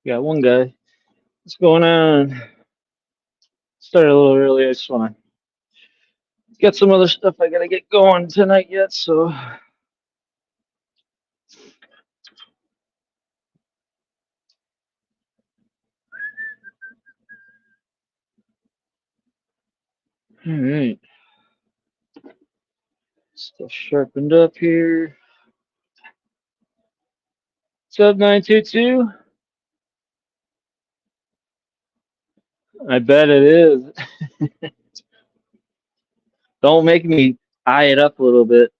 Got one guy. What's going on? Started a little early. I just want to get some other stuff I gotta get going tonight yet. So, all right, stuff sharpened up here. What's up, 922? I bet it is. Don't make me eye it up a little bit.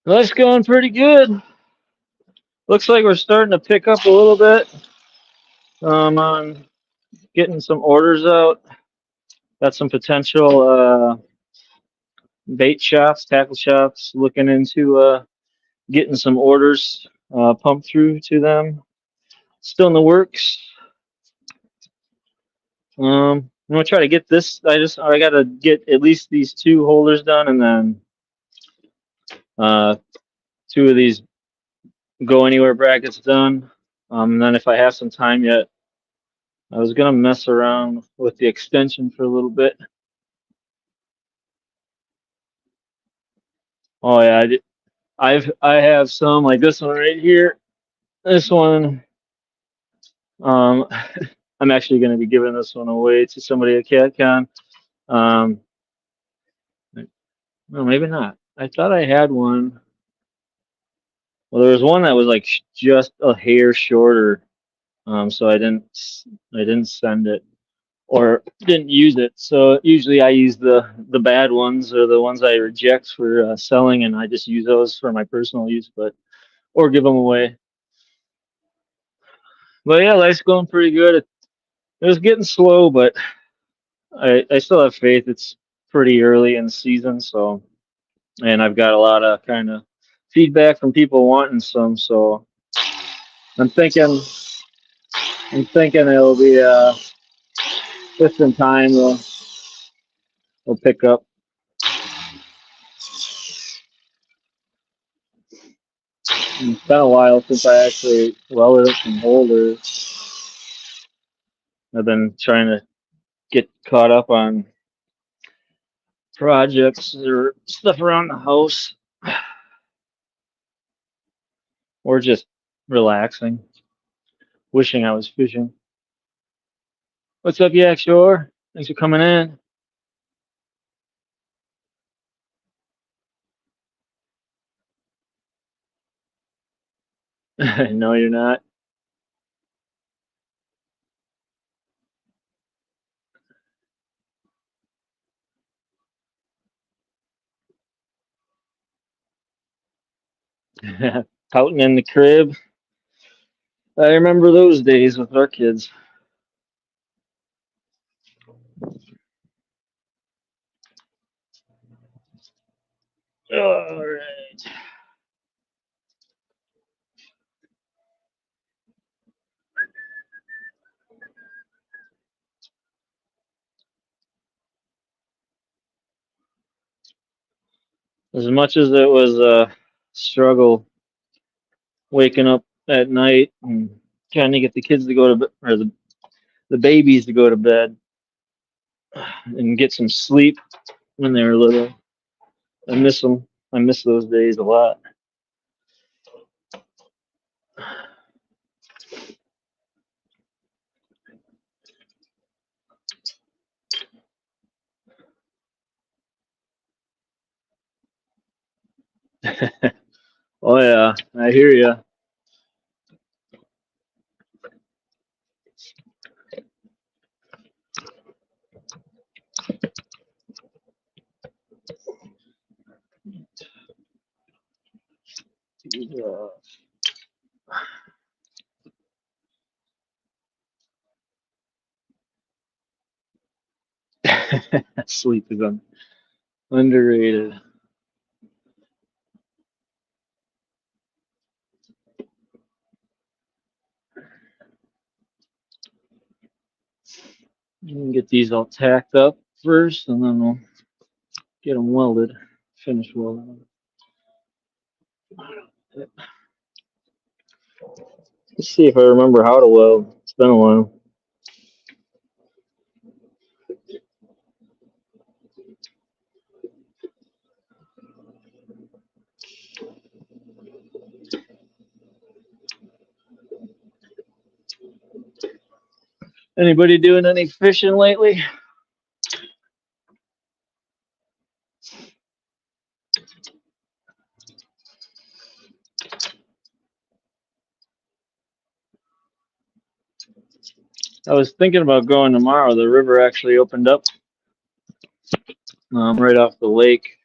Life's going pretty good. Looks like we're starting to pick up a little bit on getting some orders out. Got some potential bait shops, tackle shops looking into getting some orders pumped through to them. Still in the works. I'm gonna try to get this. I gotta get at least these two holders done, and then uh, two of these go anywhere brackets done. And then if I have some time yet, I was gonna mess around with the extension for a little bit. Oh yeah, I have some like this one right here. This one, um, I'm actually gonna be giving this one away to somebody at CatCon. Um, no, maybe not. I thought I had one. Well, there was one that was like just a hair shorter, so I didn't send it or didn't use it. So usually I use the bad ones or the ones I reject for selling, and I just use those for my personal use, but or give them away. But yeah, life's going pretty good. It was getting slow, but I still have faith. It's pretty early in the season, so and I've got a lot of kind of feedback from people wanting some, so I'm thinking I'm thinking it'll be just in time we'll pick up. It's been a while since I actually welded up some holders. I've been trying to get caught up on projects or stuff around the house or just relaxing, wishing I was fishing. What's up, Yak Shore? Thanks for coming in. No, you're not. Pouting in the crib. I remember those days with our kids. All right. As much as it was a struggle waking up at night and trying to get the kids to go to bed, or the babies to go to bed and get some sleep when they were little. I miss them. I miss those days a lot. Oh yeah, I hear you. Sleep is underrated. You can get these all tacked up first, and then we'll get them welded. Finish welding. Let's see if I remember how to weld. It's been a while. Anybody doing any fishing lately? I was thinking about going tomorrow. The river actually opened up right off the lake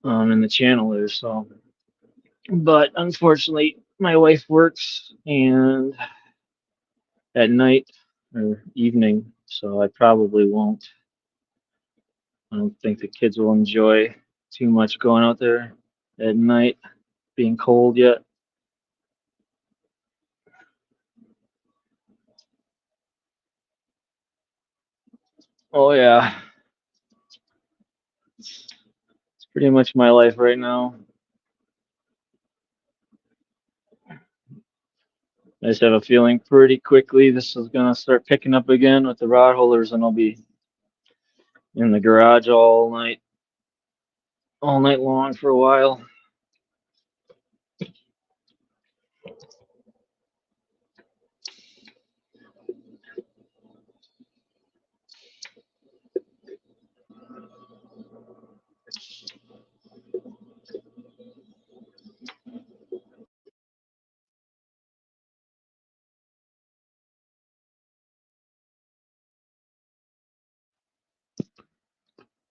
in the channel there. So, but unfortunately, my wife works and at night or evening, so I probably won't. I don't think the kids will enjoy too much going out there at night, being cold yet. Oh yeah, it's pretty much my life right now. I just have a feeling pretty quickly this is gonna start picking up again with the rod holders, and I'll be in the garage all night long for a while.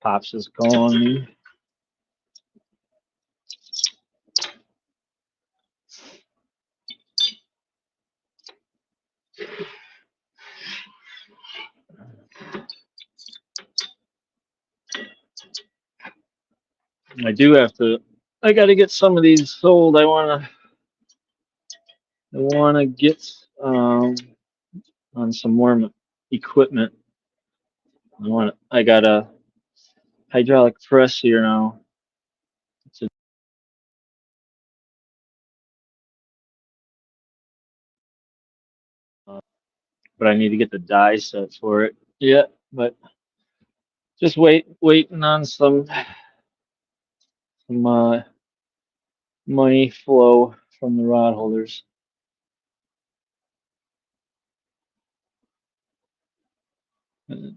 Pops is calling me. I do have to. I got to get some of these sold. I wanna get on some more equipment. I got a hydraulic press here now. It's but I need to get the die set for it. Yeah, but just waiting on some money flow from the rod holders.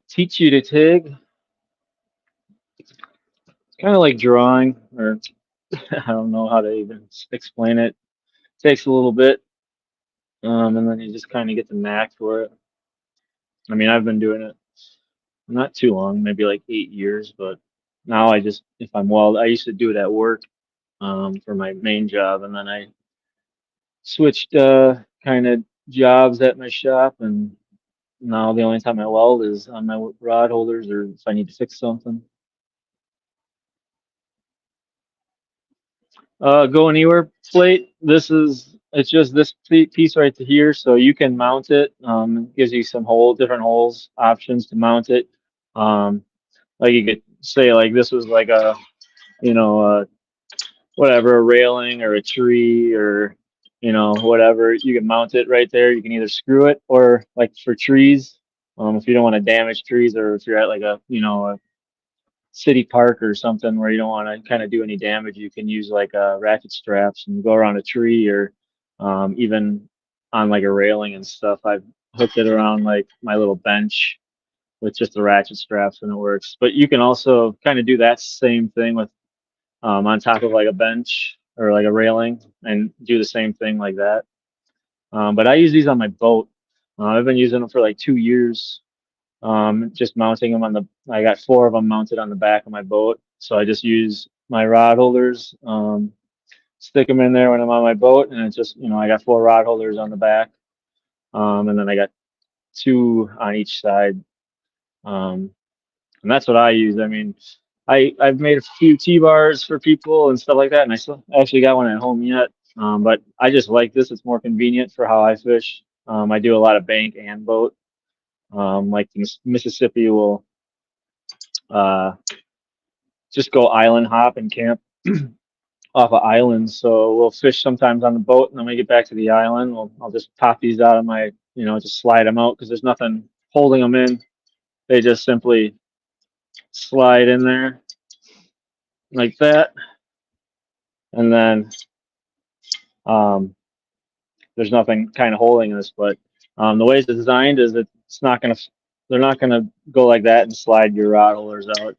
Teach you to TIG. It's kind of like drawing, or I don't know how to even explain it. Takes a little bit, and then you just kind of get the knack for it. I mean, I've been doing it not too long, maybe like 8 years, but now if I'm weld, I used to do it at work for my main job, and then I switched kind of jobs at my shop, and now the only time I weld is on my rod holders or if I need to fix something. Go anywhere plate. It's just this piece right here, so you can mount it. It gives you some different holes options to mount it. Like you could say like this was like a you know whatever, a railing or a tree or whatever. You can mount it right there. You can either screw it or like for trees, if you don't want to damage trees, or if you're at like a city park or something where you don't want to kind of do any damage, you can use like ratchet straps and go around a tree or even on like a railing and stuff. I've hooked it around like my little bench with just the ratchet straps and it works. But you can also kind of do that same thing with on top of like a bench or like a railing and do the same thing like that. But I use these on my boat. I've been using them for like 2 years. Just mounting them on the, I got four of them mounted on the back of my boat. So I just use my rod holders, stick them in there when I'm on my boat, and it's just, I got four rod holders on the back, and then I got two on each side. Um, and that's what I use. I mean, I've made a few T-bars for people and stuff like that, and I still actually got one at home yet. But I just like this. It's more convenient for how I fish. I do a lot of bank and boat. Like the Mississippi will uh, just go island hop and camp off of islands. So we'll fish sometimes on the boat, and then when we get back to the island, I'll just pop these out of my, just slide them out because there's nothing holding them in. They just simply slide in there like that, and then um, there's nothing kind of holding this. But the way it's designed is it's not gonna, they're not gonna go like that and slide your rod holders out.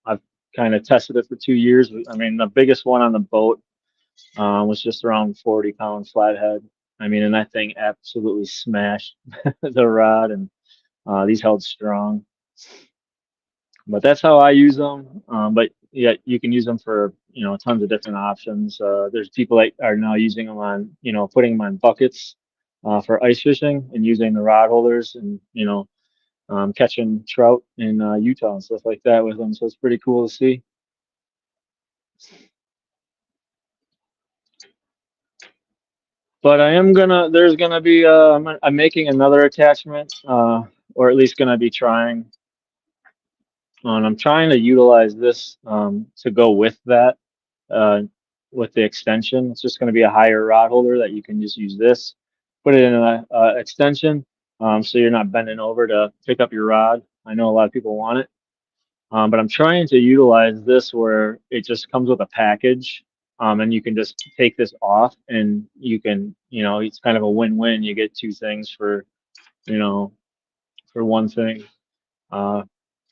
I've kind of tested it for 2 years. I mean, the biggest one on the boat was just around 40-pound flathead. I mean, and that thing absolutely smashed the rod, and these held strong. But that's how I use them. But yeah, you can use them for tons of different options. There's people that are now using them on putting them on buckets for ice fishing and using the rod holders and catching trout in Utah and stuff like that with them. So it's pretty cool to see. But I am gonna. There's gonna be. I'm making another attachment, or at least gonna be trying. And I'm trying to utilize this to go with that, uh, with the extension. It's just gonna be a higher rod holder that you can just use this, put it in a extension, so you're not bending over to pick up your rod. I know a lot of people want it. But I'm trying to utilize this where it just comes with a package, and you can just take this off, and you can, it's kind of a win-win. You get two things you know, for one thing, uh,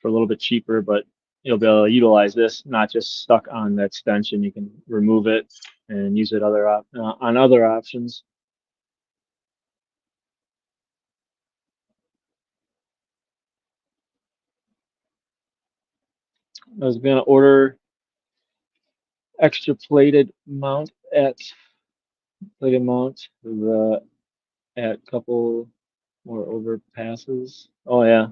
for a little bit cheaper, but you'll be able to utilize this, not just stuck on the extension. You can remove it and use it on other options. I was gonna order extra plated mount the at couple more overpasses. Oh yeah,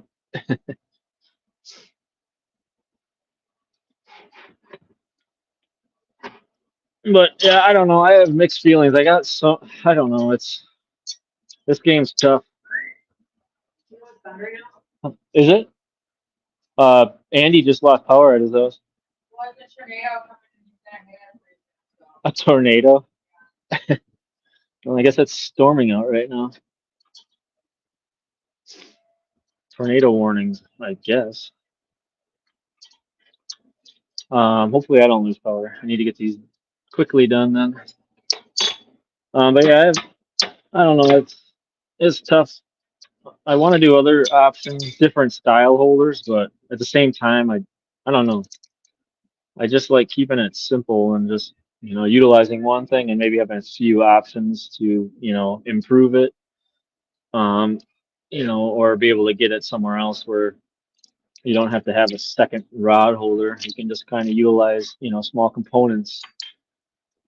but yeah, I don't know. I have mixed feelings. I don't know. This game's tough. Is it? Andy just lost power at his house. A tornado. Well, I guess it's storming out right now. Tornado warnings, I guess. Hopefully I don't lose power. I need to get these quickly done then. But yeah, I don't know. It's tough. I want to do other options, different style holders, but at the same time, I don't know. I just like keeping it simple and just utilizing one thing and maybe having a few options to improve it, um, or be able to get it somewhere else where you don't have to have a second rod holder. You can just kind of utilize small components,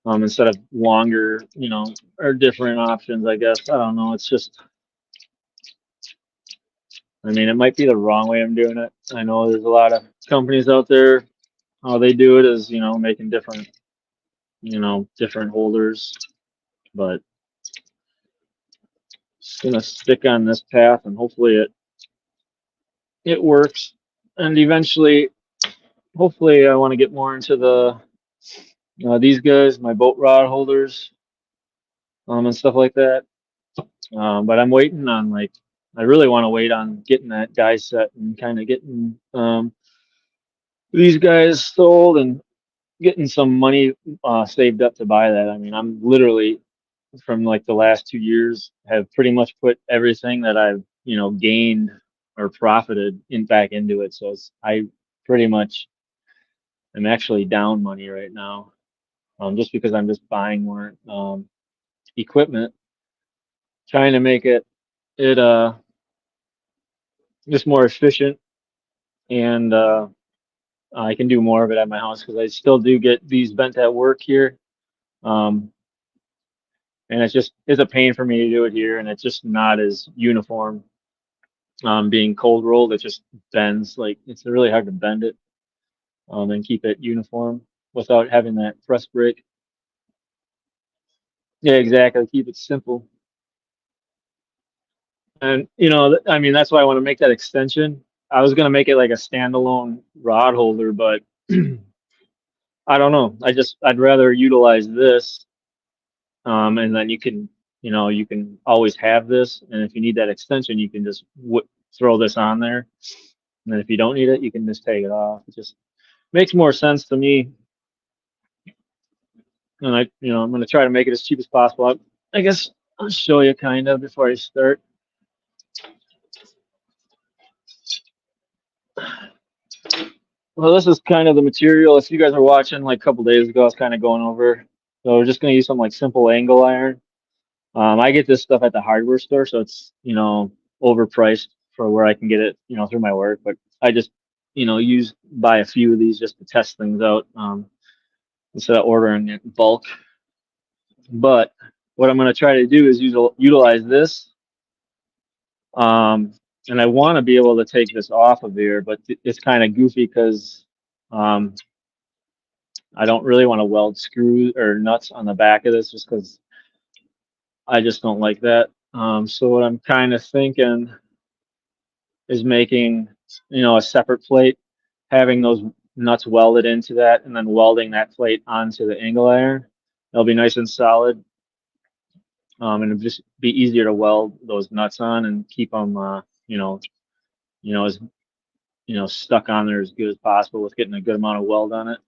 instead of longer, or different options. I guess I don't know. It's just, I mean, it might be the wrong way I'm doing it. I know there's a lot of companies out there. How they do it is making different holders, but just gonna stick on this path and hopefully it works. And eventually, hopefully, I want to get more into these guys, my boat rod holders, and stuff like that. But I'm waiting on like I really want to wait on getting that die set and kind of getting these guys sold and getting some money saved up to buy that. I mean, I'm literally from like the last 2 years have pretty much put everything that I've gained or profited in back into it. So I pretty much I'm actually down money right now, just because I'm just buying more equipment, trying to make it just more efficient, and I can do more of it at my house because I still do get these bent at work here. Um, and it's a pain for me to do it here, and it's just not as uniform. Being cold rolled, it just bends, like it's really hard to bend it and keep it uniform without having that press break. Yeah, exactly. Keep it simple. And I mean, that's why I want to make that extension. I was gonna make it like a standalone rod holder, but I don't know. I'd rather utilize this. And then you can always have this, and if you need that extension, you can just throw this on there. And then if you don't need it, you can just take it off. It just makes more sense to me. And I'm going to try to make it as cheap as possible. I guess I'll show you kind of before I start. Well, this is kind of the material. If you guys were watching like a couple days ago, I was kind of going over. So we're just going to use some like simple angle iron. I get this stuff at the hardware store, so it's overpriced for where I can get it through my work. But I just buy a few of these just to test things out instead of ordering it in bulk. But what I'm going to try to do is utilize this. Um, and I want to be able to take this off of here, but it's kind of goofy because um, I don't really want to weld screws or nuts on the back of this just because I just don't like that. So what I'm kind of thinking is making, a separate plate, having those nuts welded into that, and then welding that plate onto the angle iron. It'll be nice and solid, and it'll just be easier to weld those nuts on and keep them, as stuck on there as good as possible with getting a good amount of weld on it.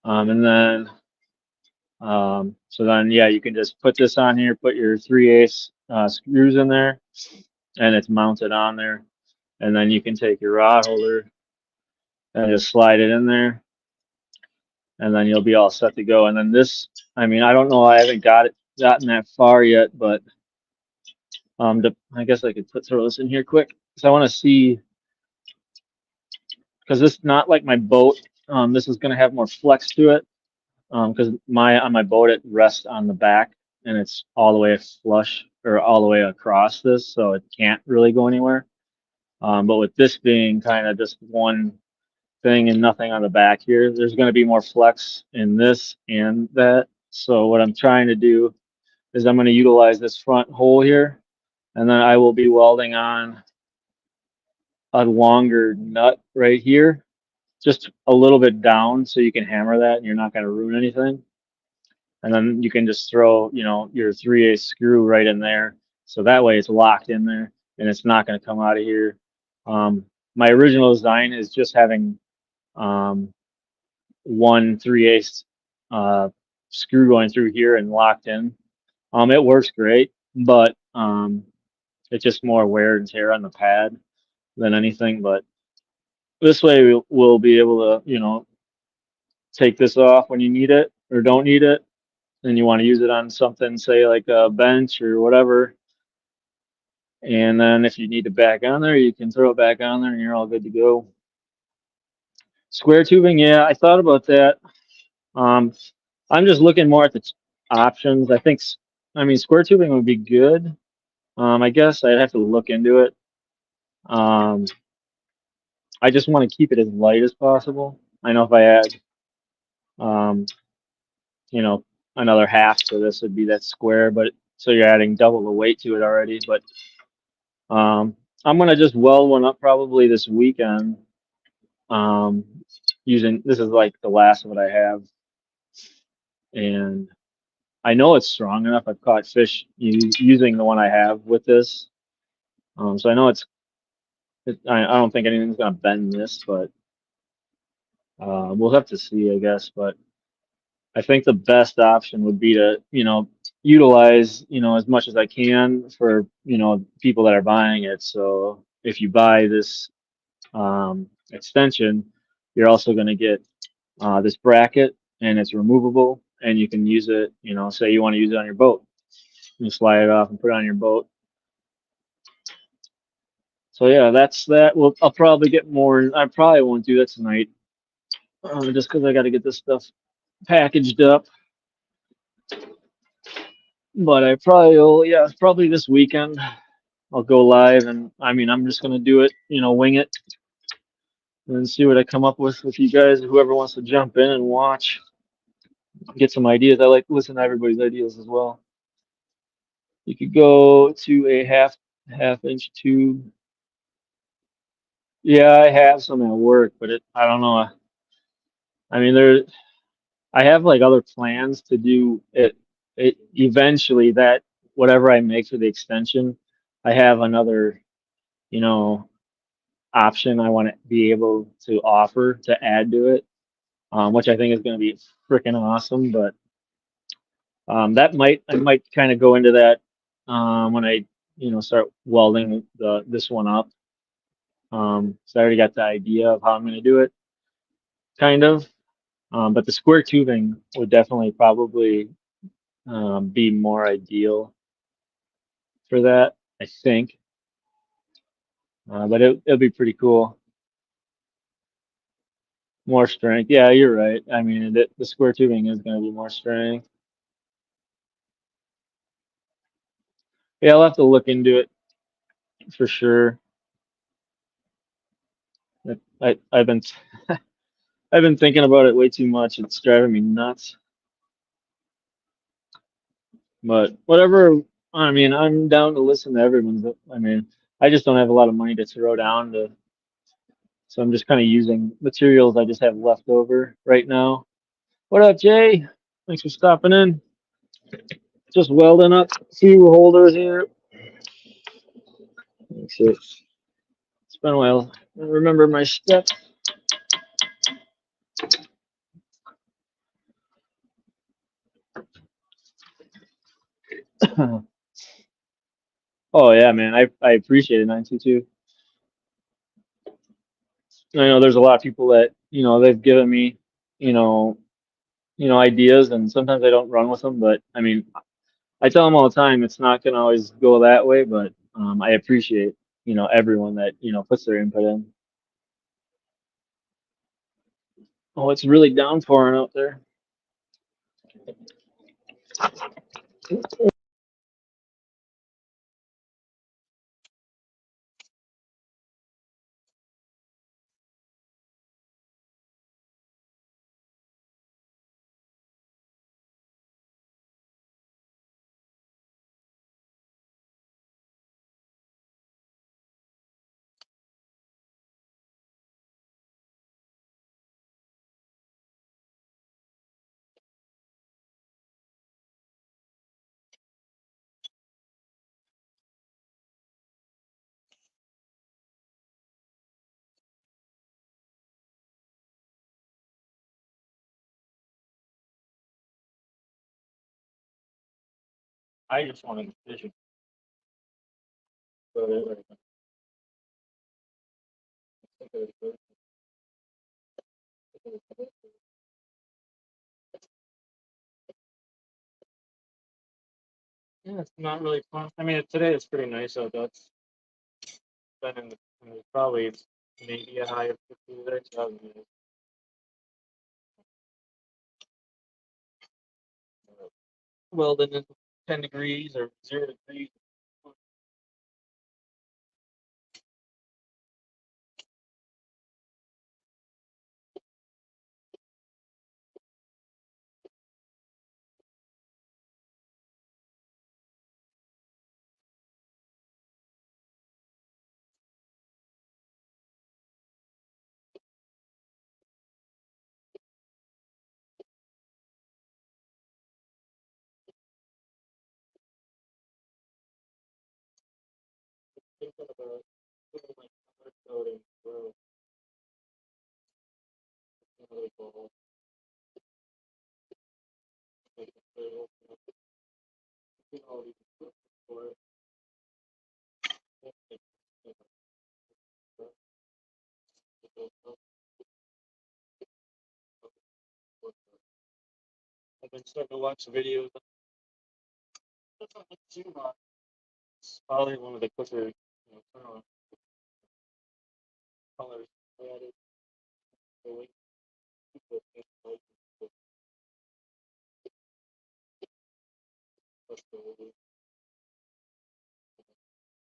And then, so then, yeah, you can just put this on here, put your 3/8 screws in there, and it's mounted on there. And then you can take your rod holder and just slide it in there, and then you'll be all set to go. And then this, I mean, I don't know, I haven't gotten that far yet, but I guess I could throw this in here quick because I want to see, because this not like my boat. This is going to have more flex to it because on my boat it rests on the back and it's all the way flush or all the way across this, so it can't really go anywhere. But with this being kind of just one thing and nothing on the back here, there's going to be more flex in this and that. So what I'm trying to do is I'm going to utilize this front hole here, and then I will be welding on a longer nut right here, just a little bit down so you can hammer that and you're not going to ruin anything. And then you can just throw, your 3/8 screw right in there. So that way it's locked in there and it's not going to come out of here. My original design is just having um, one 3/8 screw going through here and locked in. It works great, but it's just more wear and tear on the pad than anything. But this way we'll be able to, take this off when you need it or don't need it, and you want to use it on something, say like a bench or whatever. And then if you need to back on there, you can throw it back on there and you're all good to go. Square tubing, yeah, I thought about that. Um, I'm just looking more at the options. I mean, square tubing would be good. I guess I'd have to look into it. Um, I just want to keep it as light as possible. I know if I add, um, you know, another half to this would be that square, but so you're adding double the weight to it already. But I'm gonna just weld one up probably this weekend. Um, using this is like the last of what I have, and I know it's strong enough. I've caught fish using the one I have with this, so I know I don't think anything's gonna bend this, but we'll have to see, I guess. But I think the best option would be to, utilize, as much as I can for, people that are buying it. So if you buy this extension, you're also going to get this bracket, and it's removable, and you can use it. Say you want to use it on your boat, you slide it off and put it on your boat. So yeah, that's that. Well, I'll probably get more. I probably won't do that tonight, just because I got to get this stuff packaged up. But I probably will. Yeah, probably this weekend I'll go live, and I mean I'm just gonna do it. Wing it and see what I come up with you guys. Whoever wants to jump in and watch, get some ideas. I like to listen to everybody's ideas as well. You could go to a half inch tube. Yeah, I have some at work, but I don't know. I mean, I have like other plans to do it. It eventually that whatever I make for the extension, I have another, you know, option I want to be able to offer to add to it, which I think is going to be freaking awesome. But I might kind of go into that when I, start welding this one up. So I already got the idea of how I'm going to do it, kind of. But the square tubing would definitely probably be more ideal for that, I think. But it'll be pretty cool. More strength. Yeah, you're right. I mean, the square tubing is going to be more strength. Yeah, I'll have to look into it for sure. I've been I've been thinking about it way too much. It's driving me nuts. But whatever. I mean, I'm down to listen to everyone's. I mean, I just don't have a lot of money to throw down so I'm just kind of using materials I just have left over right now. What up, Jay? Thanks for stopping in. Just welding up a few holders here. That's it. It's been a while. I remember my steps. Oh yeah, man. I appreciate it, 922. I know there's a lot of people that, they've given me, you know, ideas, and sometimes I don't run with them, but I mean, I tell them all the time it's not going to always go that way, but I appreciate, everyone that, puts their input in. Oh, it's really downpouring out there. I just wanted to vision. Yeah, it's not really fun. I mean, today it's pretty nice out. That's been probably it's maybe a high of 50 today. So welding in 10 degrees or 0 degrees. Thinking about putting my color coding for another goal, like a table, all these for it. I've been starting to watch videos. That's on the Zoom on. It's probably one of the quicker, turn on colors. Added, the link to the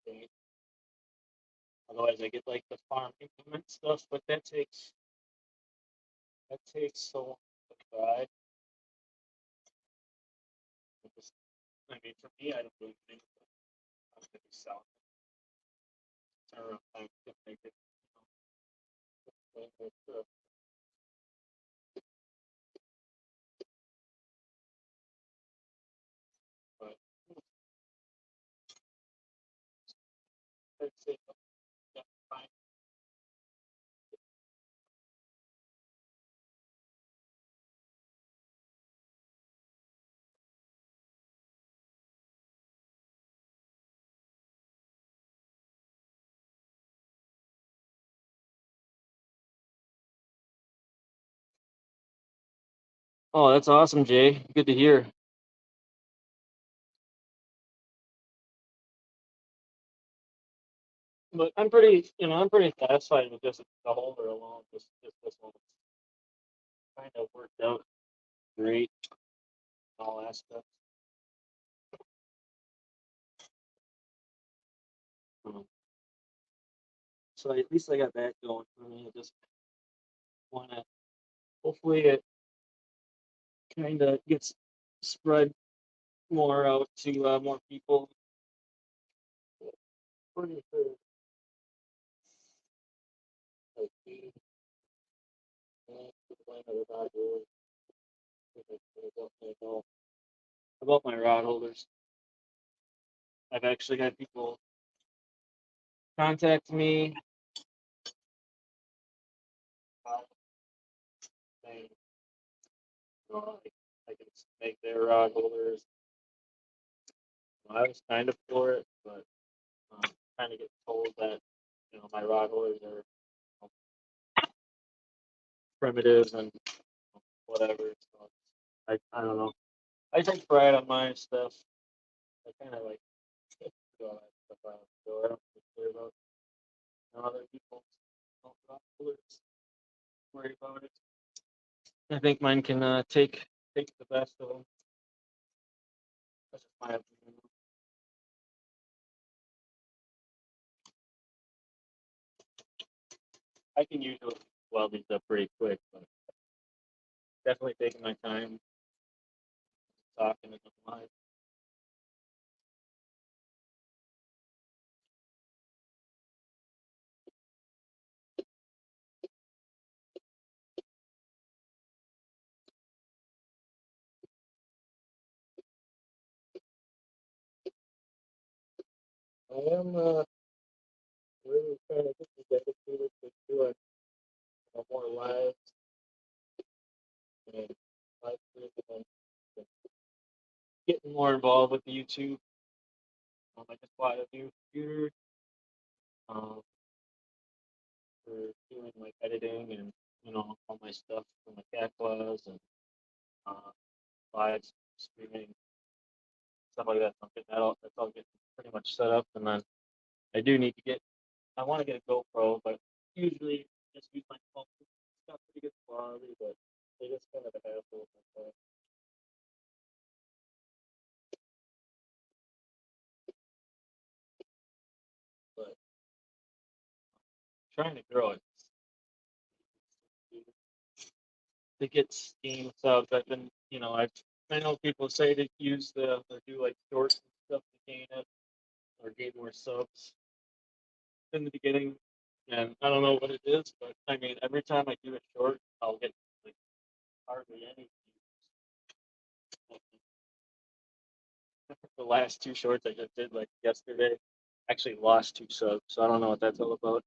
thing. Otherwise, I get like the farm implement stuff, but that takes so long to try. I mean, for me, I don't really think I'm going to be selling it. Turnaround time to make it. But I'd say, yeah, fine. Oh, that's awesome, Jay. Good to hear. But I'm pretty satisfied with just the holder alone. Just this one kind of worked out great in all aspects. Um, so at least I got that going for me. I just want to hopefully it kind of gets spread more out to more people. Pretty sure, like, about my rod holders. I've actually had people contact me saying, I can make their rod holders. I was kind of for it, but kind of get told that my rod holders are primitive and whatever. So I don't know. I take pride on my stuff. I kind of like do all that stuff out, so I don't really care about other people's rod holders. Worry about it. I think mine can take the best of them. That's just my opinion. I can usually weld these up pretty quick, but definitely taking my time talking to them live. I am really trying to get dedicated to doing more lives and live streams and getting more involved with the YouTube. I just bought a new computer um, for doing like editing and all my stuff for my cat claws and uh, live streaming stuff like that. So I'm getting that's all getting pretty much set up, and then I do need to get. I want to get a GoPro, but usually just use my phone. It's got pretty good quality, but they just kind of a hassle. But trying to grow it to get Steam subs. I've been, I know people say to use or do like shorts and stuff to gain it or gain more subs in the beginning. And I don't know what it is, but I mean, every time I do a short, I'll get like hardly any views. The last two shorts I just did like yesterday actually lost two subs, so I don't know what that's all about.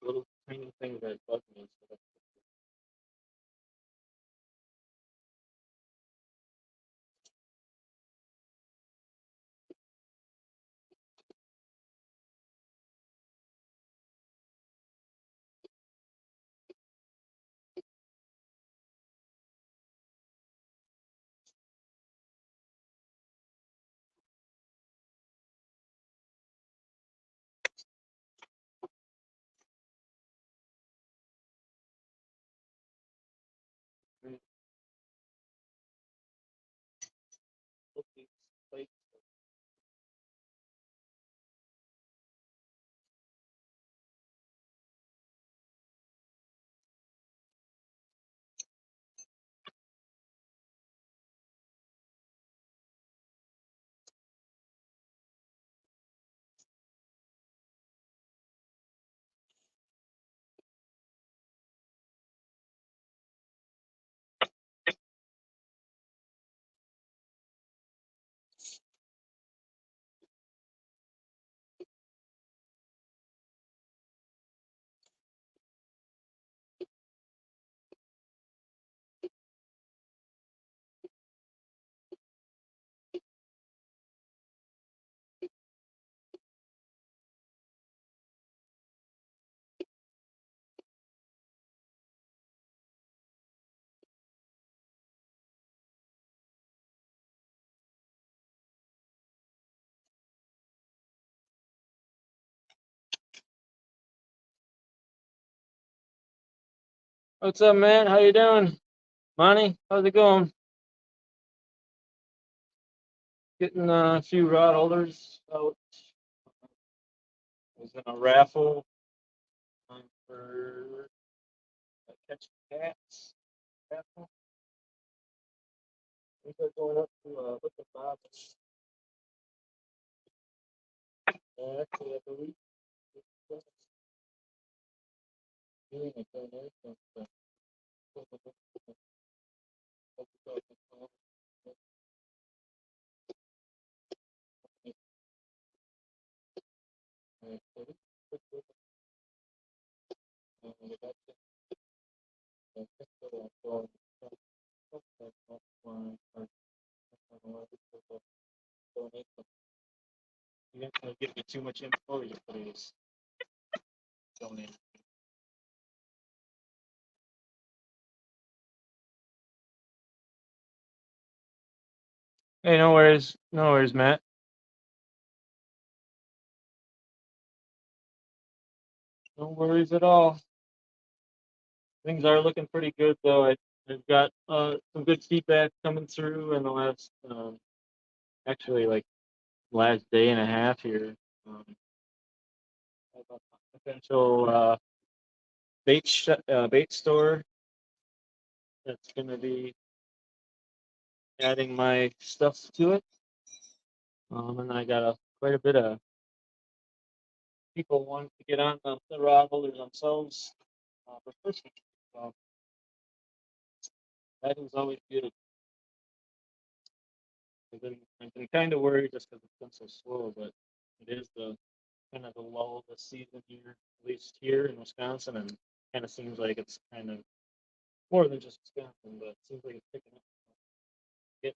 Little tiny things that bug me. What's up, man? How you doing? Monty, how's it going? Getting a few rod holders out. I was in a raffle for catch cats raffle. We are going up to look at Bob. Actually, I believe it's doing a donation. You ain't gonna give me too much info, you please donate. Hey, no worries, Matt. No worries at all. Things are looking pretty good, though. I've got some good feedback coming through in the last, actually, like last day and a half here. Um, about a potential bait store that's going to be adding my stuff to it. And I got quite a bit of people wanting to get on the rod holders themselves for Christmas. So that is always good. I've been kind of worried just because it's been so slow, but it is the kind of the lull of the season here, at least here in Wisconsin, and kind of seems like it's kind of more than just Wisconsin, but it seems like it's picking up. Getting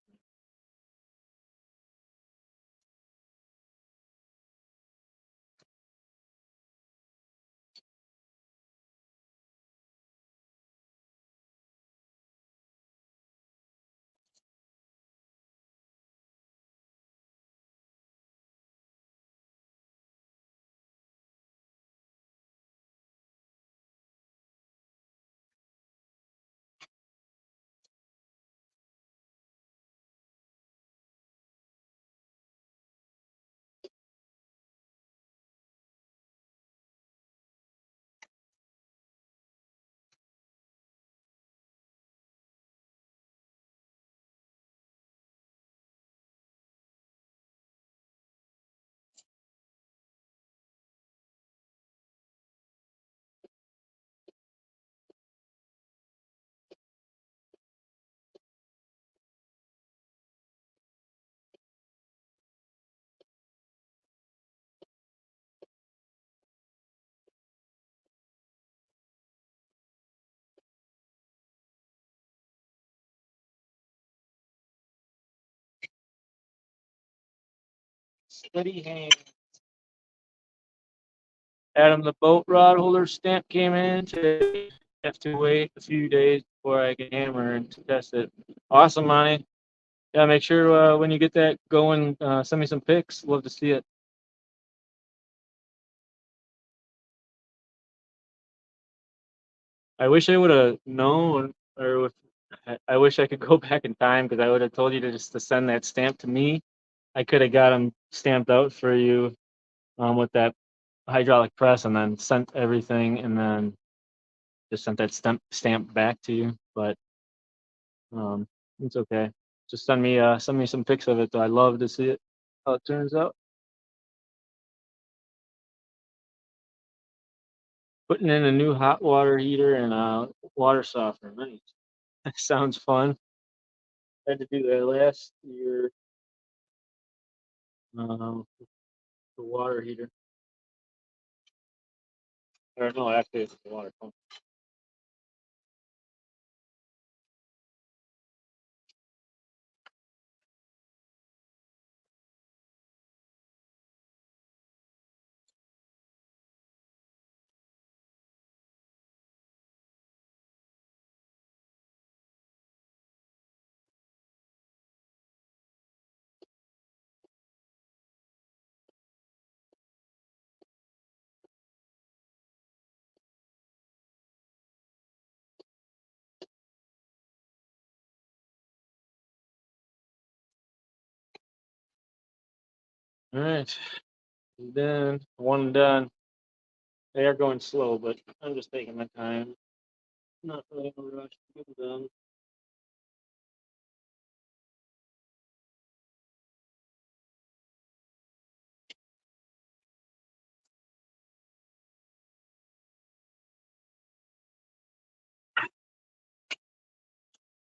Steady hand. Adam, the boat rod holder stamp came in today. Have to wait a few days before I can hammer and test it. Awesome, Monty. Yeah, make sure when you get that going, send me some pics. Love to see it. I wish I would have known, or I wish I could go back in time because I would have told you to just to send that stamp to me. I could have got them stamped out for you with that hydraulic press, and then sent everything, and then just sent that stamp back to you. But it's okay. Just send me some pics of it. Though I love to see it how it turns out. Putting in a new hot water heater and a water softener. Nice. Sounds fun. I had to do that last year. The water heater. Or no, actually it's the water pump. All right. Then one done. They are going slow, but I'm just taking my time. Not really in a rush to get them done.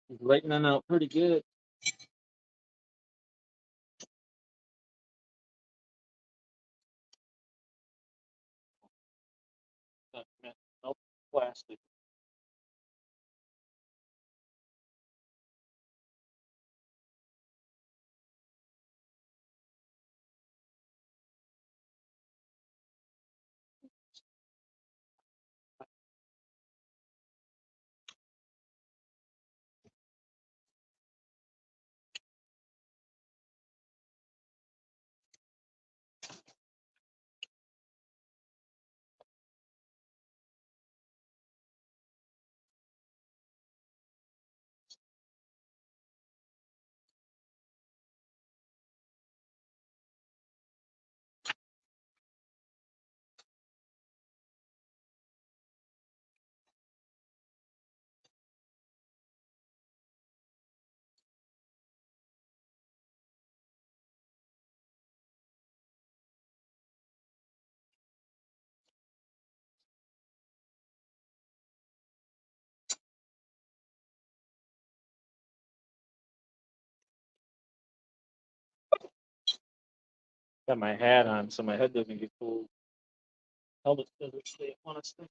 He's lightening out pretty good. Nope, plastic. Got my hat on so my head doesn't get cold. Helmet doesn't stay want to stay.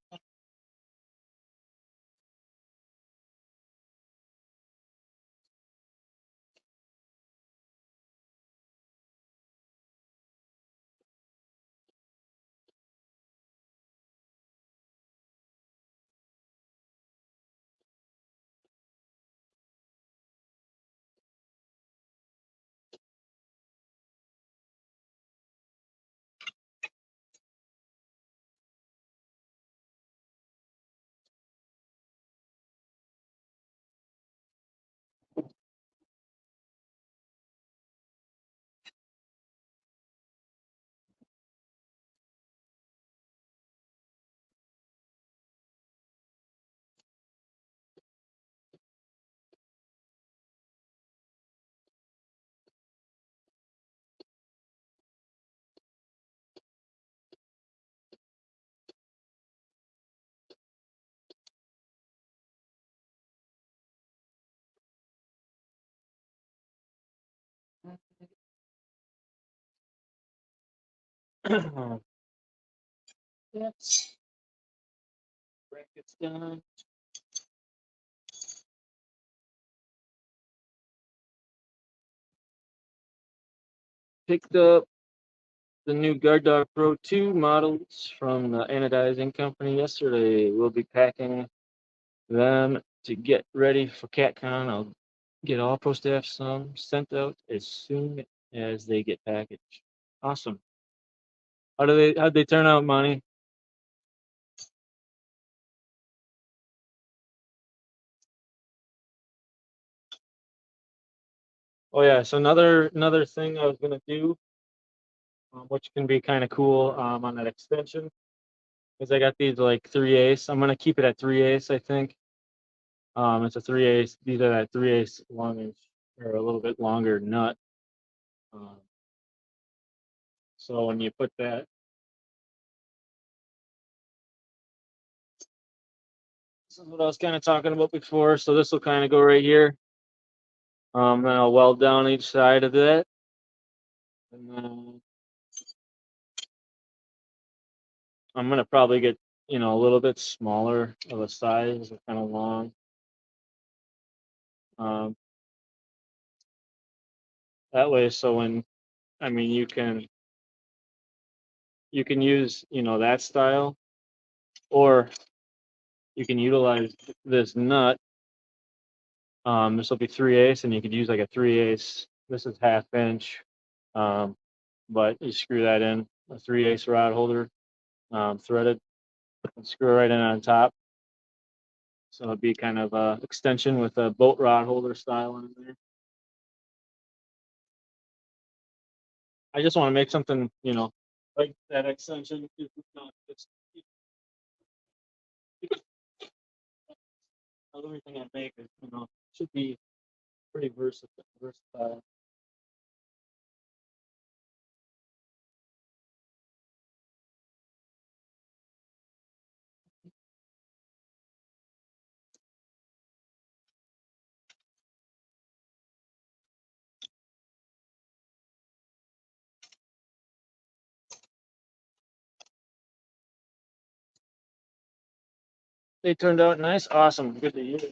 That's brackets done. Picked up the new Guard Dog Pro 2 models from the anodizing company yesterday. We'll be packing them to get ready for CatCon. I'll get all pro staff some sent out as soon as they get packaged. Awesome. How'd they turn out, Monty? Oh yeah, so another thing I was gonna do, which can be kind of cool on that extension, is I got these like 3/8. I'm gonna keep it at 3/8, I think. It's a 3/8. These are that 3/8 long inch or a little bit longer nut. Um, so when you put that, this is what I was kind of talking about before. So this will kind of go right here. Then I'll weld down each side of that, and then I'm gonna probably get a little bit smaller of a size, kind of long. Um, that way, so when you can use that style, or you can utilize this nut. This will be 3/8, and you could use like a 3/8. This is 1/2 inch, um, but you screw that in a 3/8 rod holder, threaded, and screw it right in on top. So it'd be kind of a extension with a boat rod holder style in there. I just want to make something, like that extension. Everything I make is, should be pretty versatile. They turned out nice. Awesome. Good to hear.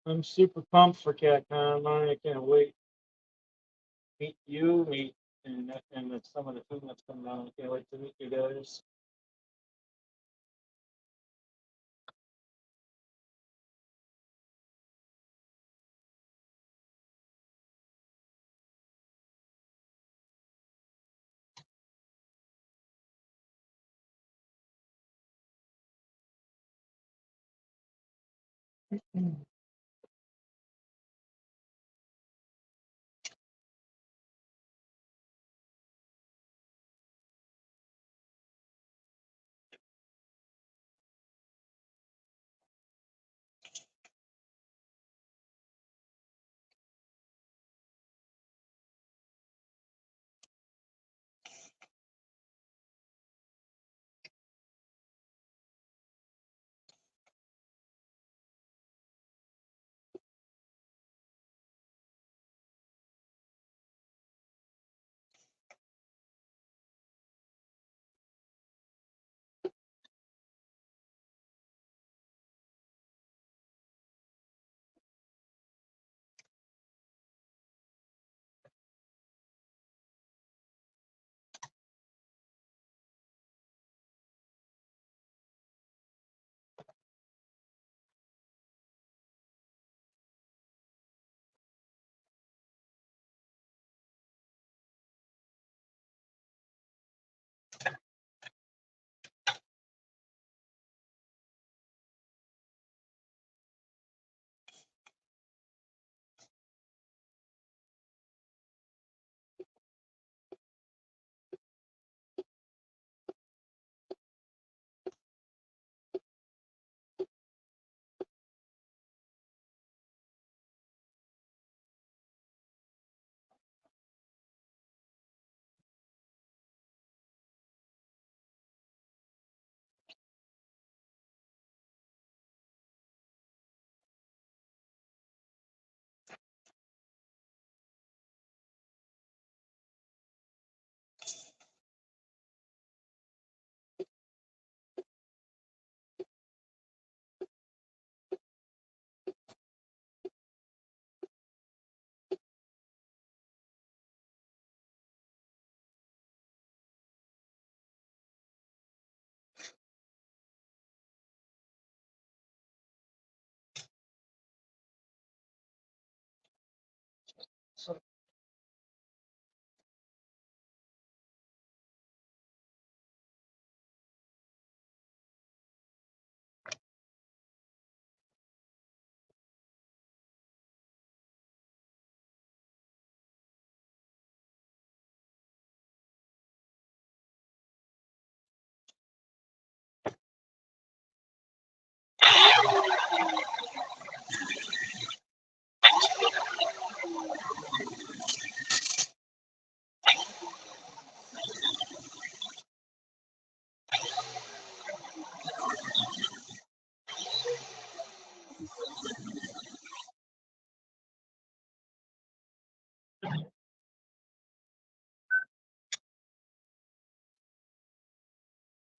I'm super pumped for CatCon. I can't wait. Meet you, and some of the food that's coming down. I can't wait to meet you guys.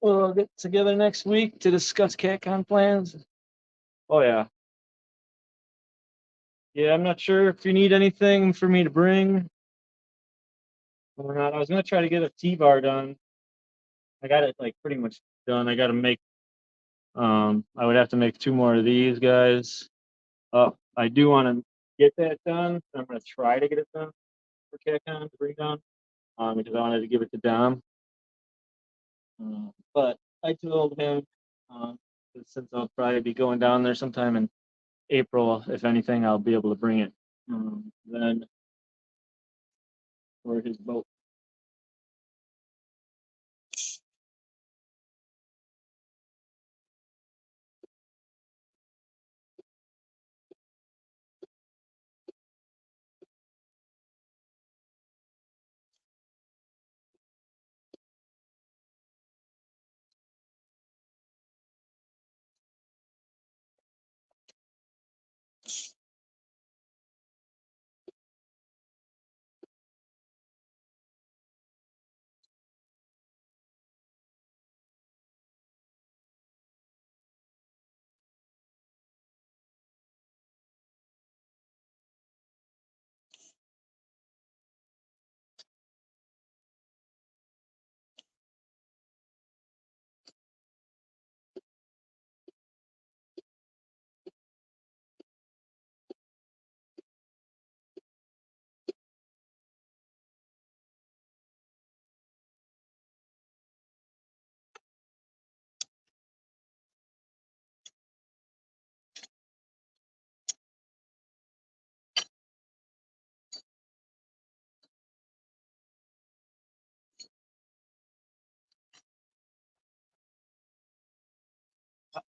We'll get together next week to discuss CatCon plans. Oh yeah. Yeah, I'm not sure if you need anything for me to bring or not. I was gonna try to get a T-bar done. I got it like pretty much done. I gotta make I would have to make two more of these guys. I do want to get that done. I'm gonna try to get it done for CatCon to bring down. Because I wanted to give it to Dom. But I told him since I'll probably be going down there sometime in April, if anything, I'll be able to bring it then for his boat.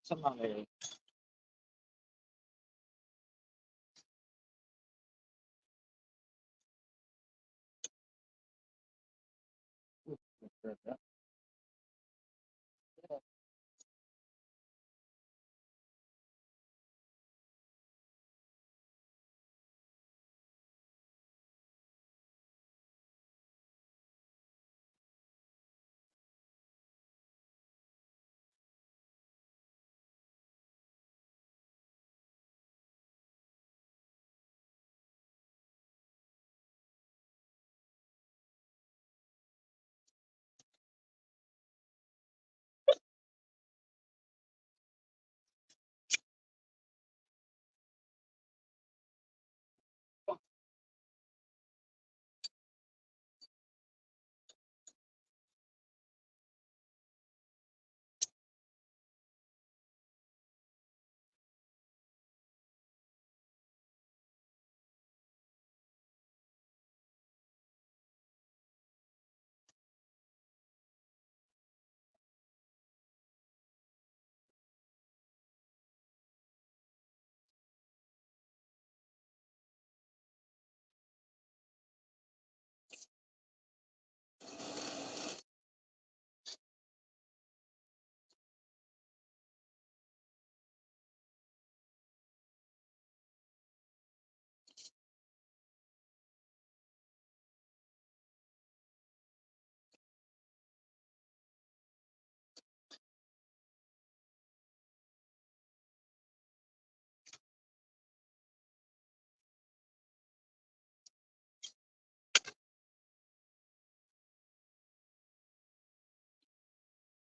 Somebody.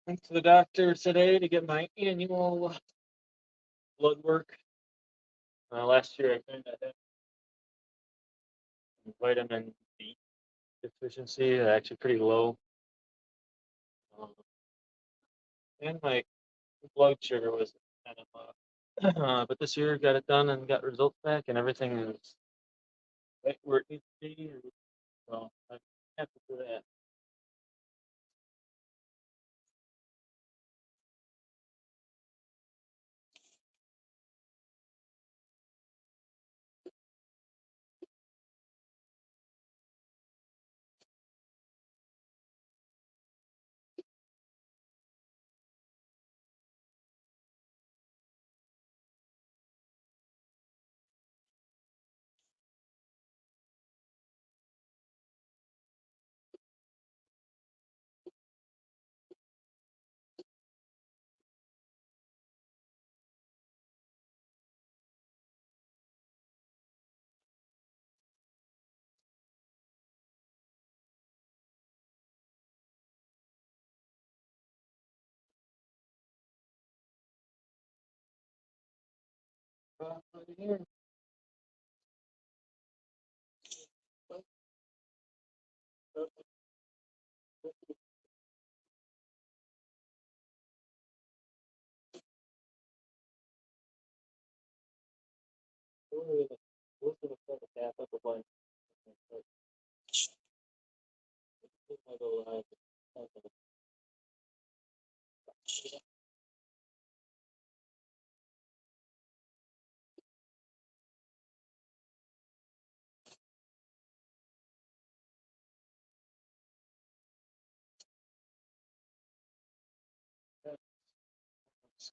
Went to the doctor today to get my annual blood work. Last year I kind of had vitamin D deficiency, actually pretty low. Um, and my blood sugar was kind of but this year got it done and got results back, and everything is right where it needs to be. So I'm happy for that. Just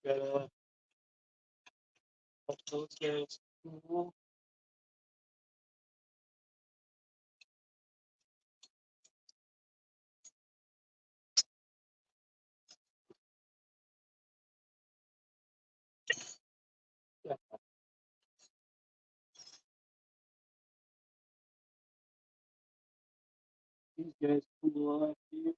gotta let those guys cool. These guys cool off here.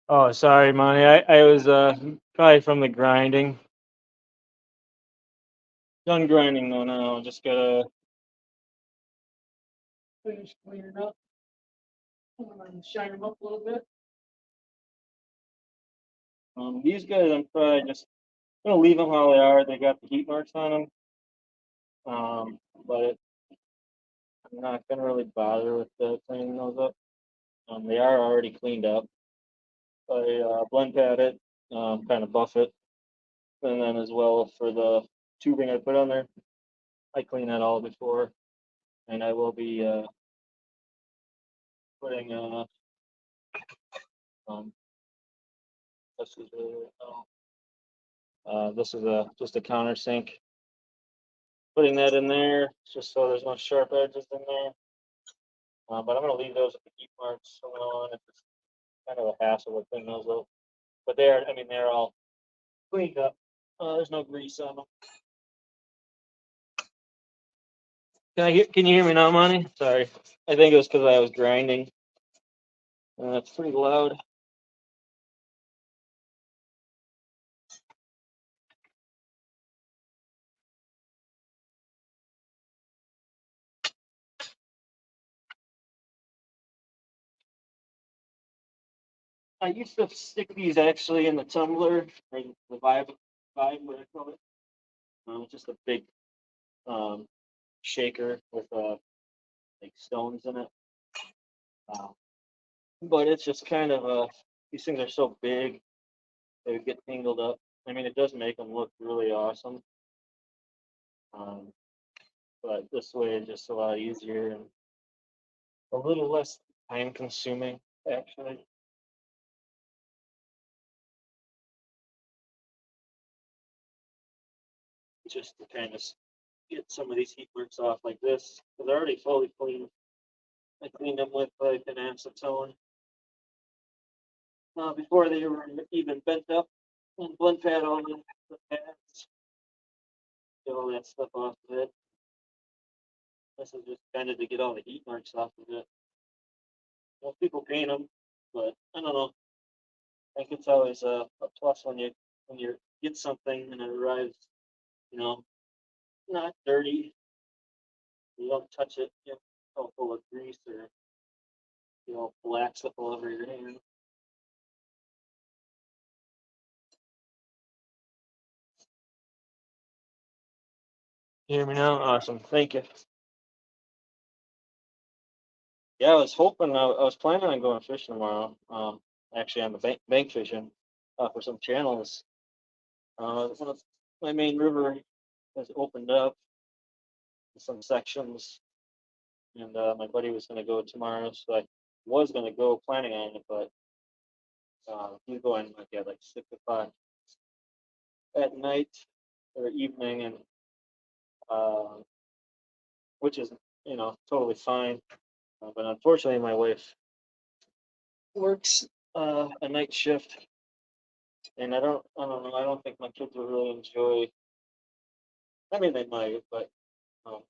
Oh, sorry, Monty. I was probably from the grinding. Done grinding though now. Just gotta finish cleaning up and shine them up a little bit. These guys I'm probably just gonna leave them how they are. They got the heat marks on them. But I'm not gonna really bother with cleaning those up. They are already cleaned up. I blend pad it, kind of buff it, And then as well for the tubing I put on there, I clean that all before, and I will be putting um this is this is a just a countersink. Putting that in there just so there's no sharp edges in there. But I'm gonna leave those with the heat marks on. It's kind of a hassle to clean those up. But they're, I mean, they're all cleaned up. There's no grease on them. Can you hear me now, Monty? Sorry. I think it was because I was grinding. It's pretty loud. I used to stick these actually in the tumbler, or the vibe, what I call it. Just a big um, shaker with like stones in it. Uh, but it's just kind of these things are so big, they would get tangled up. I mean, it does make them look really awesome. Um, but this way is just a lot easier and a little less time consuming, actually. Just to kind of get some of these heat marks off like this, because they're already fully clean. I cleaned them with like an acetone before they were even bent up and blend pad all the pads, get all that stuff off of it. This is just kind of to get all the heat marks off of it. Well, people paint them, but I don't know. I think it's always a plus when you get something and it arrives, you know, not dirty. You don't touch it, you know, all full of grease or black stuff all over your hand. You hear me now? Awesome. Thank you. Yeah, I was hoping, I was planning on going fishing tomorrow. Actually, on the bank fishing for some channels. One of my main river has opened up in some sections, and my buddy was going to go tomorrow, so I was going to go planning on it, but he's going like at like 6 o'clock at night or evening, and uh, which is totally fine. But unfortunately, my wife works a night shift, and I don't know. I don't think my kids will really enjoy. I mean, they might, but um,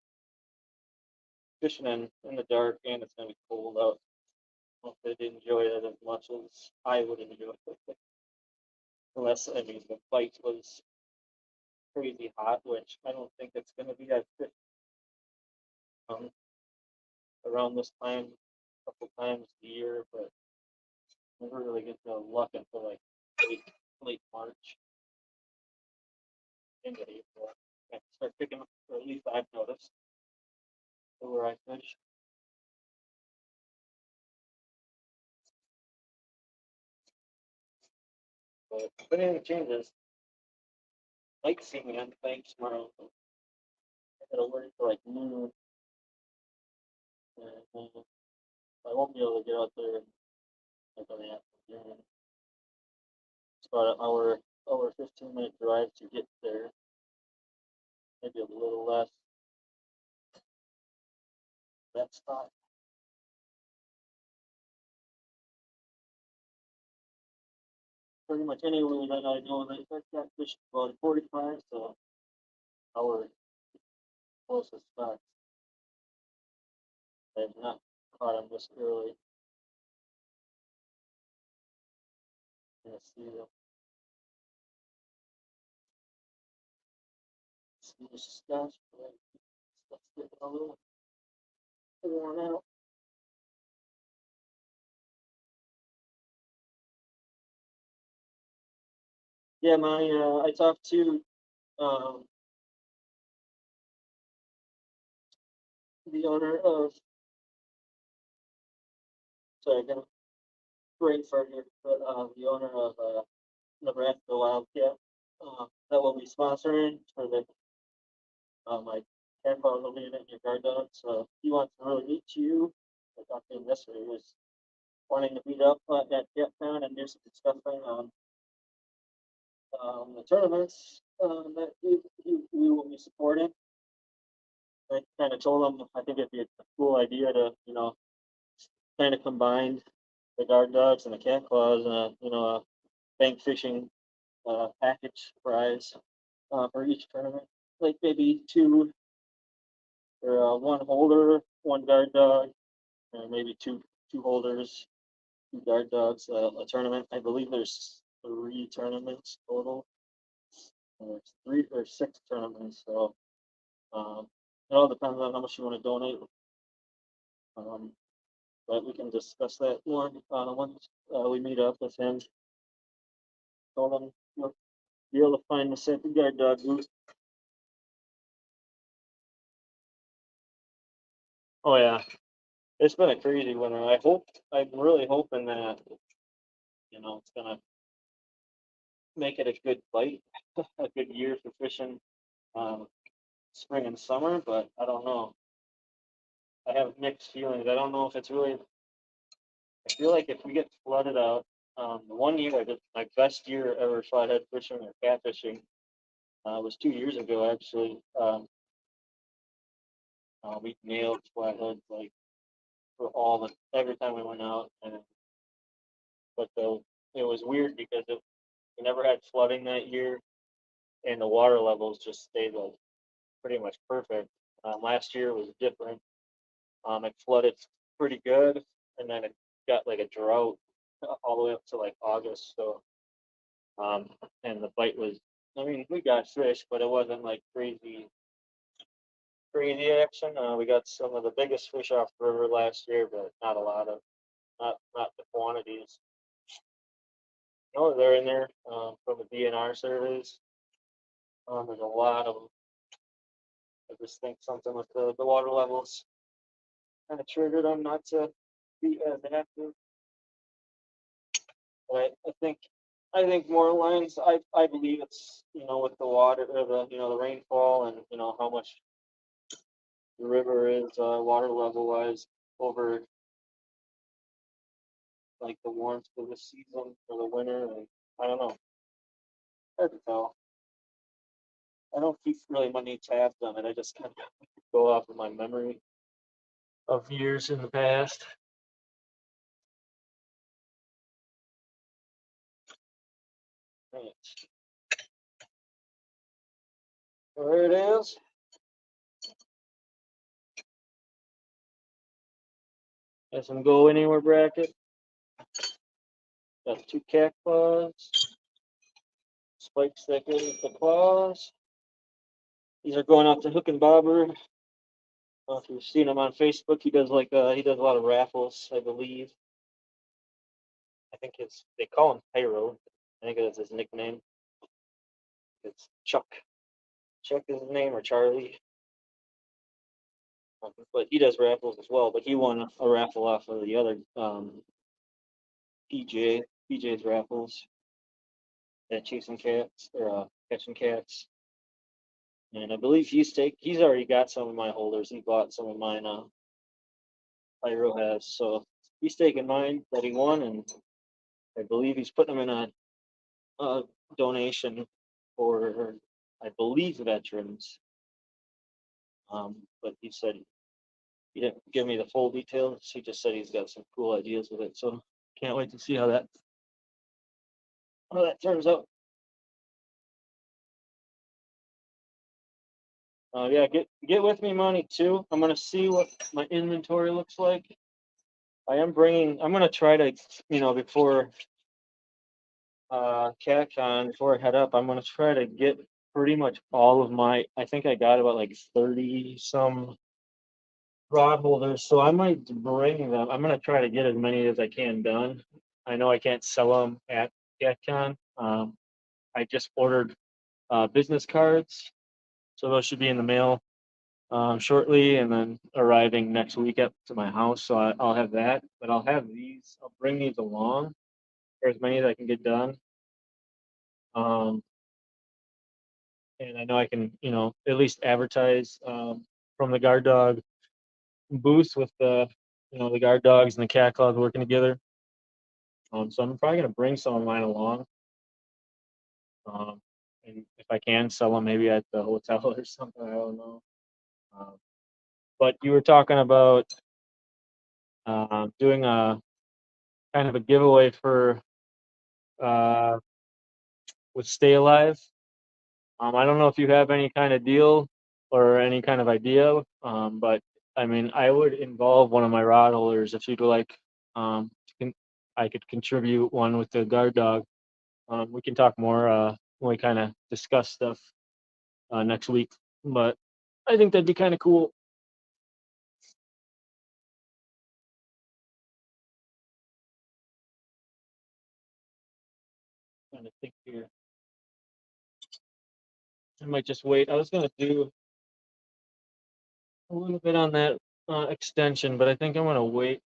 fishing in the dark and it's gonna be cold out. I don't know if they'd enjoy it as much as I would enjoy it. Unless I mean the bite was crazy hot, which I don't think it's gonna be. I've fished um, around this time a couple times a year, but never really get the luck until like late, late March into April. I start picking up, or at least I've noticed where I fish. But if anything changes, like seeing me on the bank tomorrow. I gotta work for like noon, and I won't be able to get out there like on the afternoon. It's about an hour 15-minute drive to get there, maybe a little less. That spot. Pretty much anywhere that I know that that fish about 45, so our closest spot. I have not caught them this early in the season. See the stuff, stuff's getting a little worn out. Yeah, I talked to um, the owner of, sorry, I got a brain fart here, but the owner of Nebraska Wildcat. that will be sponsoring for the my grandpa will be in your guard dog. So he wants to really meet you. I talked to him yesterday. He was wanting to meet up at town and do some discussing on the tournaments that we will be supporting. I kind of told him I think it'd be a cool idea to kind of combine the guard dogs and the cat claws and a bank fishing package prize for each tournament. Like maybe two or one holder, one guard dog, and maybe two holders, two guard dogs. A tournament. I believe there's three tournaments total. There's three or six tournaments. So um, it all depends on how much you want to donate. Um, but we can discuss that more once we meet up with him. Told him you'll be able to find the second guard dog booth. Oh yeah, it's been a crazy winter. I'm really hoping that it's gonna make it a good bite, a good year for fishing, um, spring and summer. But I don't know. I have mixed feelings. I don't know if it's really. I feel like if we get flooded out, the one year I did my best year ever flathead fishing or catfishing was 2 years ago actually. We nailed flatheads like for all the every time we went out, and but it was weird because we never had flooding that year, and the water levels just stayed like pretty much perfect. Last year was different. It flooded pretty good, and then it got like a drought all the way up to like August. So, um, and the bite was, I mean, we got fish, but it wasn't like crazy action. We got some of the biggest fish off the river last year, but not a lot of, not the quantities. No, they're in there from the DNR surveys. There's a lot of them. I just think something with the water levels kind of triggered them not to be as active. But I think more lines. I believe it's with the water or the rainfall and how much the river is water level wise over like the warmth of the season or the winter. And I don't know. Hard to tell. I don't keep really many tabs on it. I just kind of go off of my memory of years in the past. Right. So there it is. Got some go anywhere bracket. Got two cat claws. Spikes that go with the claws. These are going out to Hook and Bobber. If you've seen him on Facebook, he does a lot of raffles, I believe. I think they call him Pyro. I think that's his nickname. It's Chuck. Chuck is his name, or Charlie. But he does raffles as well. But he won a raffle off of the other PJ's raffles at Chasing Cats or Catching Cats. And I believe he's already got some of my holders. He bought some of mine. Pyro has, so he's taking mine that he won, and I believe he's putting them in a donation for, I believe, veterans. But he said he didn't give me the full details. He just said he's got some cool ideas with it. So can't wait to see how that turns out. Yeah, get with me, money too. I'm gonna see what my inventory looks like. I'm gonna try to, before CatCon, before I head up, I'm gonna try to get pretty much all of I think I got about like 30 some rod holders, so I might bring them. I'm gonna try to get as many as I can done. I know I can't sell them at CatCon. I just ordered business cards, so those should be in the mail shortly, and then arriving next week up to my house. So I'll have that, but I'll have these. I'll bring these along for as many as I can get done. Um, and I know I can, at least advertise from the guard dog booth with the guard dogs and the cat claws working together. So I'm probably gonna bring some of mine along, um, and if I can sell them maybe at the hotel or something, I don't know. Um, but you were talking about doing a kind of a giveaway for uh, with Stay Alive. I don't know if you have any kind of deal or any kind of idea, but I mean, I would involve one of my rod holders if you'd like. Um, I could contribute one with the guard dog. We can talk more when we kind of discuss stuff next week, but I think that'd be kind of cool. Trying to think here. I might just wait. I was gonna do a little bit on that extension, but I think I'm gonna wait.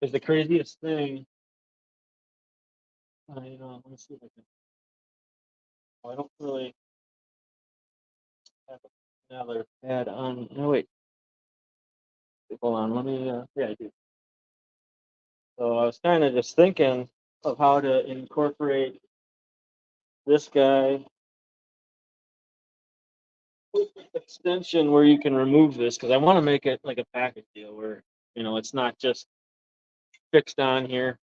Because the craziest thing, let me see if I can. I don't really have another pad on. No, wait, hold on. Let me. Yeah, I do. So I was kind of just thinking of how to incorporate this guy with the extension where you can remove this because I want to make it like a package deal where it's not just fixed on here.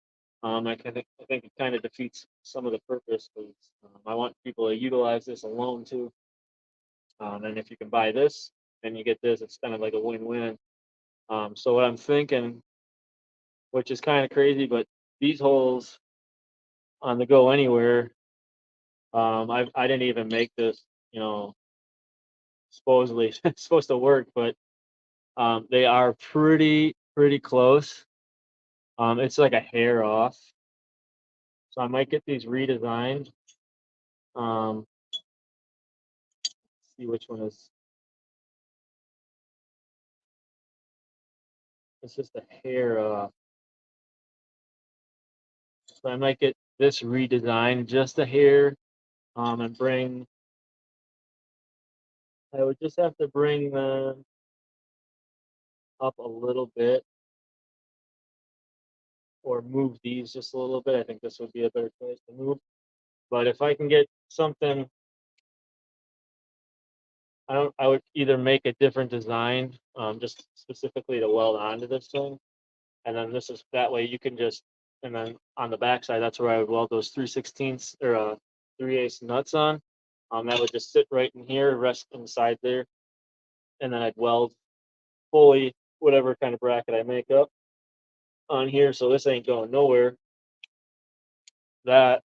I think it kind of defeats some of the purpose because I want people to utilize this alone too. And if you can buy this and you get this, it's kind of like a win-win. So what I'm thinking, which is kind of crazy, but these holes on the go anywhere, I didn't even make this, supposedly supposed to work, but they are pretty close. It's like a hair off, so I might get these redesigned. Um, see which one is. It's just a hair off, so I might get this redesigned just a hair. And bring. I would just have to bring them up a little bit or move these just a little bit. I think this would be a better place to move. But if I can get something, I would either make a different design, just specifically to weld onto this thing, and then this is that way you can just, and then on the backside, that's where I would weld those 3/16 or 3/8 nuts on. That would just sit right in here, rest inside there, and then I'd weld fully whatever kind of bracket I make up on here. So this ain't going nowhere. That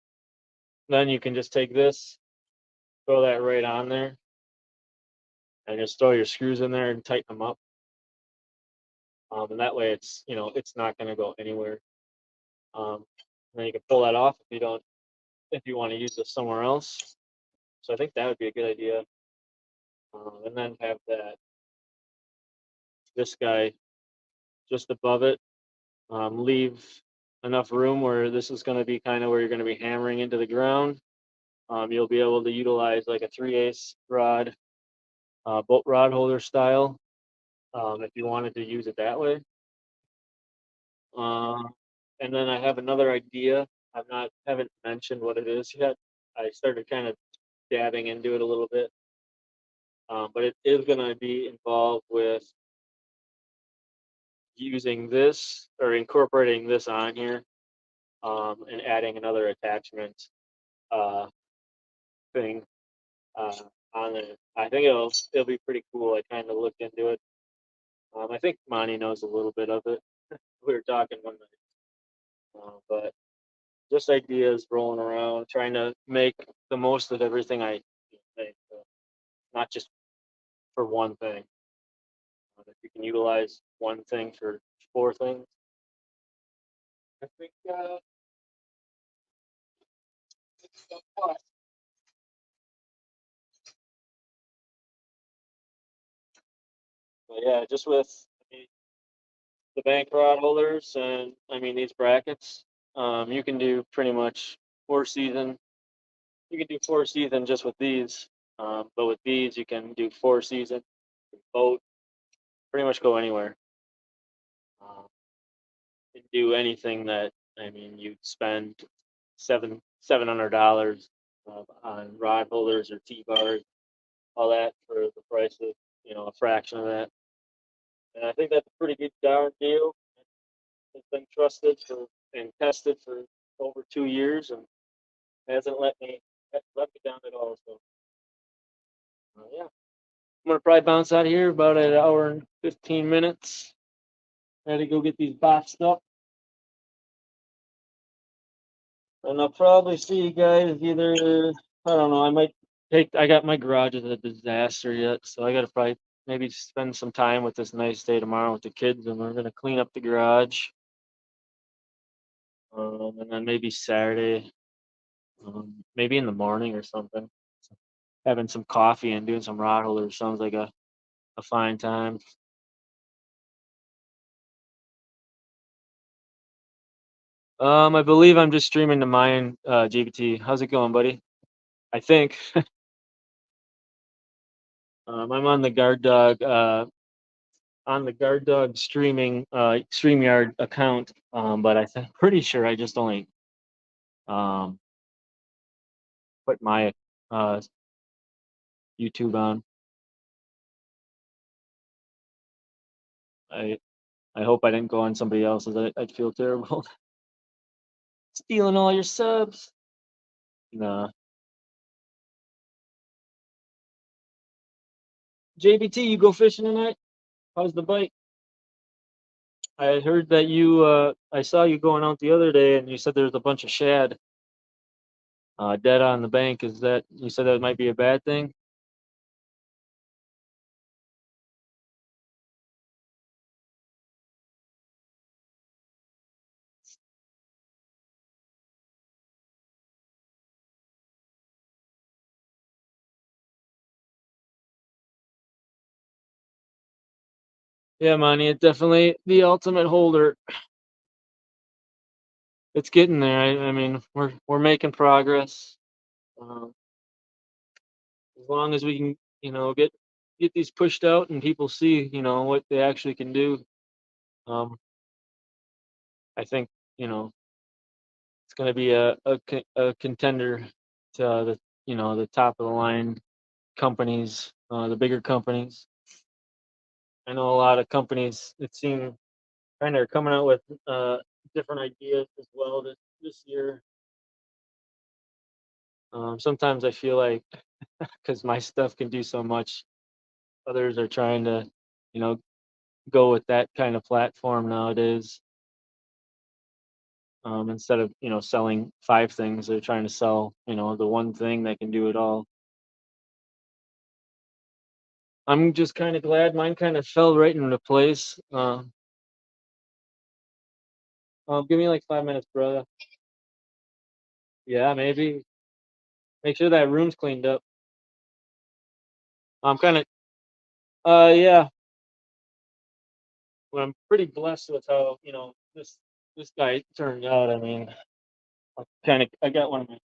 then you can just take this, throw that right on there, and just throw your screws in there and tighten them up. And that way it's not going to go anywhere. Um, and then you can pull that off if you want to use this somewhere else. So I think that would be a good idea. And then have this guy just above it. Leave enough room where this is going to be kind of where you're going to be hammering into the ground. You'll be able to utilize like a 3/8 rod, bolt rod holder style, if you wanted to use it that way. Uh, and then I have another idea. Haven't mentioned what it is yet. I started kind of dabbing into it a little bit, but it is going to be involved with using this or incorporating this on here, and adding another attachment uh, thing uh, on there. I think it'll be pretty cool. I kind of looked into it. I think Monty knows a little bit of it. We were talking one night, but just ideas rolling around, trying to make the most of everything I make, not just for one thing. If you can utilize one thing for four things, I think it's a plus. But yeah, just with the bank rod holders and these brackets, you can do pretty much four season. You can do four season just with these. But with these, you can do 4 season, boat, pretty much go anywhere. Um, and do anything that I mean you'd spend $700 on rod holders or T-bars, all that for the price of a fraction of that. And I think that's a pretty good darn deal. It's been trusted for and tested for over 2 years and hasn't let me down at all. So yeah, I'm gonna probably bounce out of here about an hour and 15 minutes. I had to go get these boxed up, and I'll probably see you guys either. I don't know. I might take. I got my garage is a disaster yet, so I gotta probably maybe spend some time with this nice day tomorrow with the kids, and we're gonna clean up the garage. And then maybe Saturday, maybe in the morning or something. Having some coffee and doing some rod holders sounds like a fine time. I believe I'm just streaming to mine, GPT. How's it going, buddy? I think I'm on the guard dog streaming StreamYard account, but pretty sure I just only um, put my uh, YouTube on. I I hope I didn't go on somebody else's. I'd feel terrible. Stealing all your subs. Nah. JBT, you go fishing tonight? How's the bite? I heard that I saw you going out the other day, and you said there's a bunch of shad dead on the bank. Is that you said that might be a bad thing? Yeah, Monty, it definitely the ultimate holder. It's getting there. I mean, we're making progress. Um, as long as we can, get these pushed out and people see, what they actually can do. Um, I think, it's going to be a contender to the top of the line companies, the bigger companies. I know a lot of companies. It seems kind of are coming out with different ideas as well this year. Sometimes I feel like because my stuff can do so much, others are trying to, you know, go with that kind of platform nowadays. Instead of selling 5 things, they're trying to sell the one thing that can do it all. I'm just kind of glad mine kind of fell right into place. Give me like 5 minutes, brother. Yeah, maybe. Make sure that room's cleaned up. I'm kind of, yeah. Well, I'm pretty blessed with how this guy turned out. I mean, I got one of my.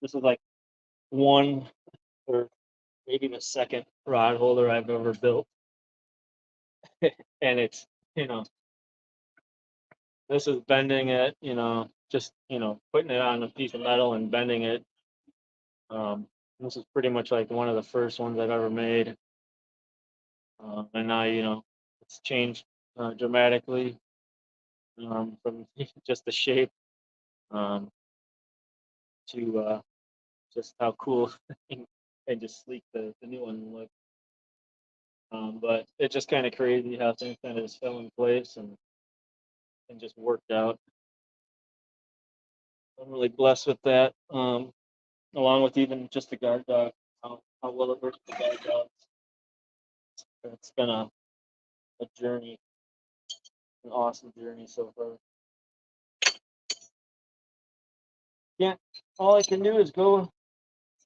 This is like one or maybe the second rod holder I've ever built, and it's you know this is bending it, just putting it on a piece of metal and bending it. Um, this is pretty much like one of the first ones I've ever made, and now it's changed dramatically from just the shape um, to just how cool and just sleek the new one look. But it's just kind of crazy how things kind of just fell in place and just worked out. I'm really blessed with that, along with even just the guard dog, how well it works with the guard dogs. It's been a journey, an awesome journey so far. Yeah, all I can do is go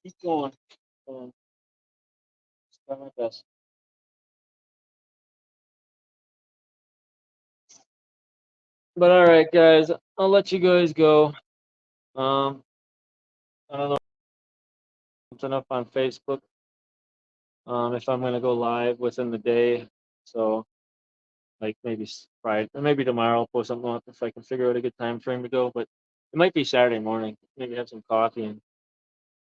keep going and try my best. But all right, guys, I'll let you guys go. Um, I don't know, something up on Facebook. If I'm gonna go live within the day, so like maybe Friday or maybe tomorrow, I'll post something up if I can figure out a good time frame to go. But it might be Saturday morning. Maybe have some coffee and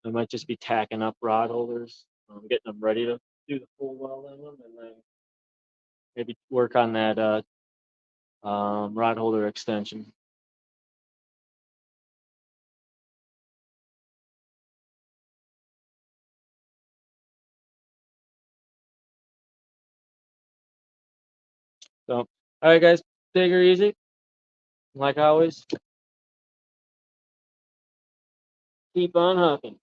I might just be tacking up rod holders, getting them ready to do the full weld on them, and then maybe work on that rod holder extension. So, all right, guys, take her easy. Like always, keep on hucking.